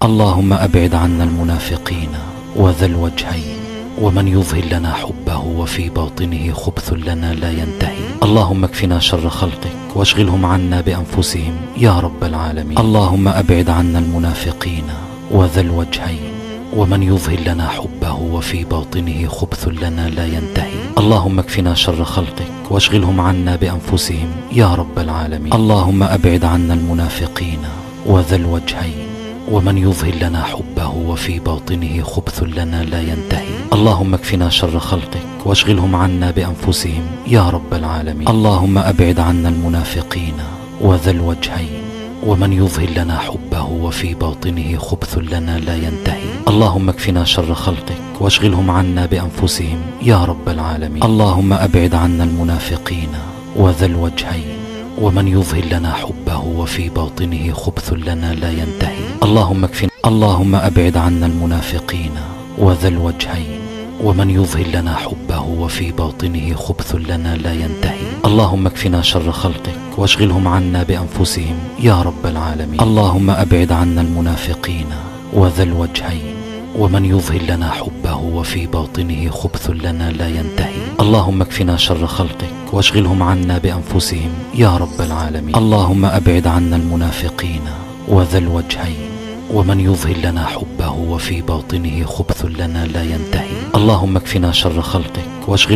اللهم أبعد عنا المنافقين وذا الوجهين ومن يظهر لنا حبه وفي باطنه خبث لنا لا ينتهي. اللهم اكفنا شر خلقك واشغلهم عنا بأنفسهم يا رب العالمين. اللهم أبعد عنا المنافقين وذا الوجهين ومن يظهر لنا حبه وفي باطنه خبث لنا لا ينتهي. اللهم اكفنا شر خلقك واشغلهم عنا بأنفسهم يا رب العالمين. اللهم أبعد عنا المنافقين وذا الوجهين ومن يظهر لنا حبه وفي باطنه خبث لنا لا ينتهي. اللهم اكفنا شر خلقك واشغلهم عنا بأنفسهم يا رب العالمين. اللهم أبعد عنا المنافقين وذا الوجهين ومن يظهر لنا حبه وفي باطنه خبث لنا لا ينتهي. اللهم اكفنا شر خلقك واشغلهم عنا بأنفسهم يا رب العالمين. اللهم أبعد عنا المنافقين وذا الوجهين ومن يظهر لنا حبه وفي باطنه خبث لنا لا ينتهي. اللهم اكفنا. اللهم أبعد عنا المنافقين وذا الوجهين ومن يظهر لنا حبه وفي باطنه خبث لنا لا ينتهي. اللهم اكفنا شر خلقك واشغلهم عنا بأنفسهم يا رب العالمين. اللهم أبعد عنا المنافقين وذا الوجهين ومن يظهر لنا حبه وفي باطنه خبث لنا لا ينتهي. اللهم اكفنا شر خلقك واشغلهم عنا بأنفسهم يا رب العالمين. اللهم أبعد عنا المنافقين وذا الوجهين ومن يظهر لنا حبه وفي باطنه خبث لنا لا ينتهي. اللهم اكفنا شر خلقك واشغل